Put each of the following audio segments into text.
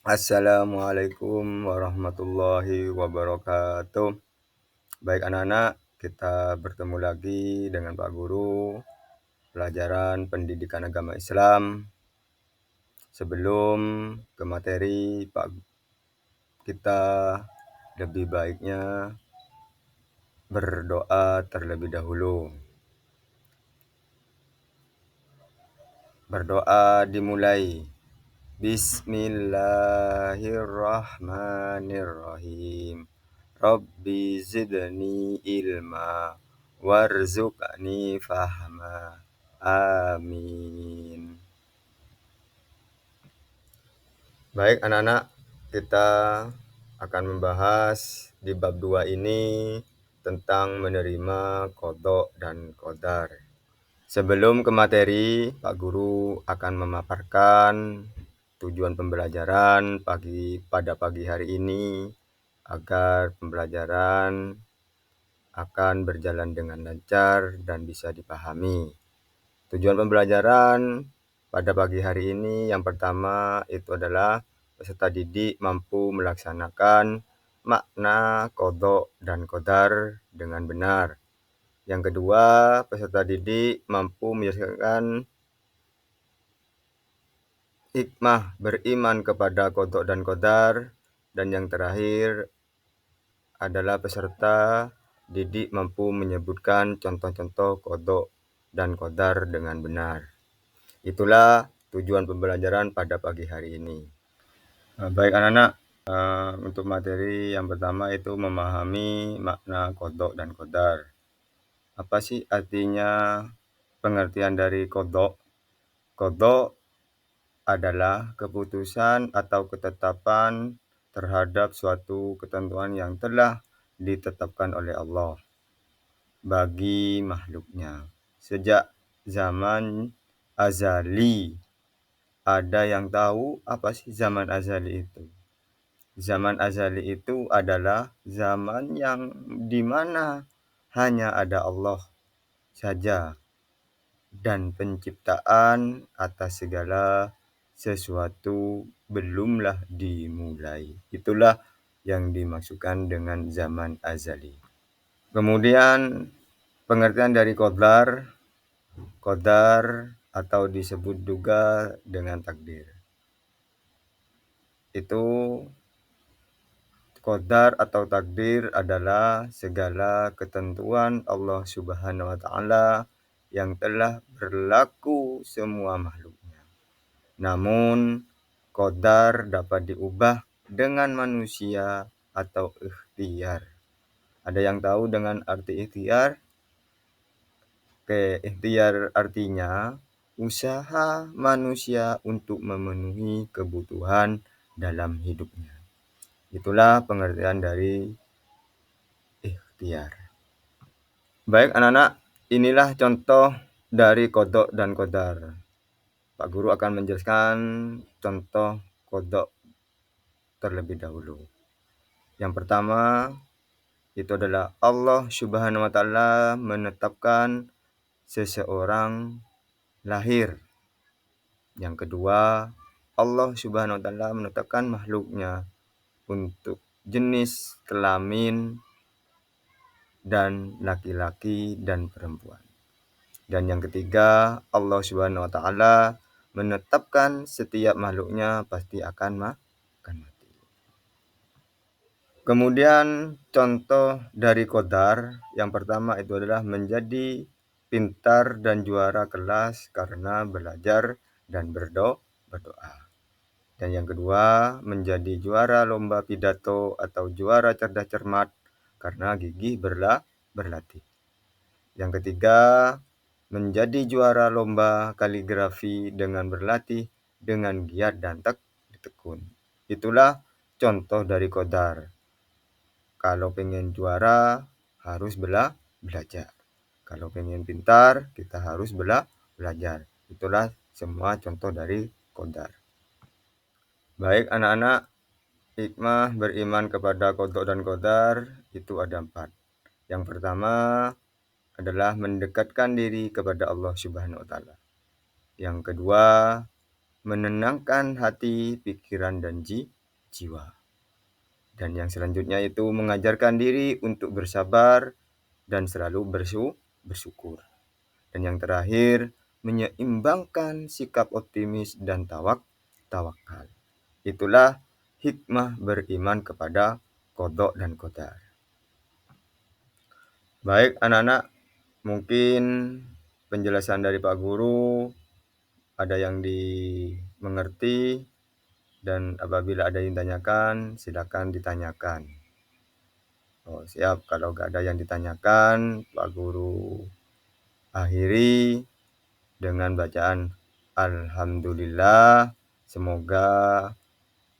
Assalamualaikum warahmatullahi wabarakatuh. Baik anak-anak, kita bertemu lagi dengan Pak Guru, pelajaran pendidikan agama Islam. Sebelum ke materi, kita lebih baiknya berdoa terlebih dahulu. Berdoa dimulai. Bismillahirrahmanirrahim. Rabbi zidni ilma warzuqni fahma. Amin. Baik anak-anak, kita akan membahas di bab 2 ini tentang menerima qada dan qadar. Sebelum ke materi, Pak Guru akan memaparkan tujuan pembelajaran pada pagi hari ini agar pembelajaran akan berjalan dengan lancar dan bisa dipahami. Tujuan pembelajaran pada pagi hari ini yang pertama itu adalah peserta didik mampu melaksanakan makna qada dan qadar dengan benar. Yang kedua, peserta didik mampu menjelaskan hikmah beriman kepada qada dan qadar. Dan yang terakhir adalah peserta didik mampu menyebutkan contoh-contoh qada dan qadar dengan benar. Itulah tujuan pembelajaran pada pagi hari ini. Baik anak-anak, untuk materi yang pertama itu memahami makna qada dan qadar. Apa sih artinya pengertian dari qada? Qada adalah keputusan atau ketetapan terhadap suatu ketentuan yang telah ditetapkan oleh Allah bagi makhluknya. Sejak zaman azali, ada yang tahu apa sih zaman azali itu? Zaman azali itu adalah zaman yang dimana hanya ada Allah saja dan penciptaan atas segala sesuatu belumlah dimulai. Itulah yang dimaksudkan dengan zaman azali. Kemudian pengertian dari qadar atau disebut juga dengan takdir. Itu qadar atau takdir adalah segala ketentuan Allah Subhanahu wa taala yang telah berlaku semua makhluknya. Namun, qadar dapat diubah dengan manusia atau ikhtiar. Ada yang tahu dengan arti ikhtiar? Ikhtiar artinya usaha manusia untuk memenuhi kebutuhan dalam hidupnya. Itulah pengertian dari ikhtiar. Baik anak-anak, inilah contoh dari qada dan qadar. Pak Guru akan menjelaskan contoh qada terlebih dahulu. Yang pertama itu adalah Allah Subhanahu wa taala menetapkan seseorang lahir. Yang kedua, Allah Subhanahu wa taala menetapkan makhluknya untuk jenis kelamin dan laki-laki dan perempuan. Dan yang ketiga, Allah Subhanahu wa taala menetapkan setiap makhluknya pasti akan mati. Kemudian contoh dari qadar yang pertama itu adalah menjadi pintar dan juara kelas karena belajar dan berdoa. Dan yang kedua, menjadi juara lomba pidato atau juara cerdas cermat karena gigih berlatih. Yang ketiga, menjadi juara lomba kaligrafi dengan berlatih dengan giat dan tekun. Itulah contoh dari qadar. Kalau pengen juara harus belajar. Kalau pengen pintar kita harus belajar. Itulah semua contoh dari qadar. Baik anak-anak, hikmah beriman kepada qada dan qadar itu ada 4. Yang pertama adalah mendekatkan diri kepada Allah Subhanahu wa taala. Yang kedua, menenangkan hati, pikiran, dan jiwa. Dan yang selanjutnya itu mengajarkan diri untuk bersabar dan selalu bersyukur. Dan yang terakhir, menyeimbangkan sikap optimis dan tawakal. Itulah hikmah beriman kepada qada dan qadar. Baik anak-anak, mungkin penjelasan dari Pak Guru ada yang dimengerti, dan apabila ada yang ditanyakan, silakan ditanyakan. Oh, siap. Kalau nggak ada yang ditanyakan, Pak Guru akhiri dengan bacaan Alhamdulillah. Semoga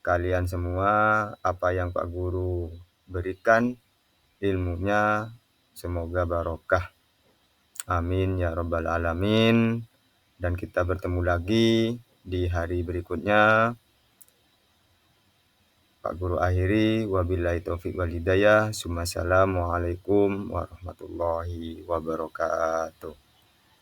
kalian semua apa yang Pak Guru berikan ilmunya semoga barokah. Amin ya rabbal alamin. Dan kita bertemu lagi di hari berikutnya. Pak Guru akhiri, wabillahi taufiq wal hidayah. Assalamualaikum warahmatullahi wabarakatuh.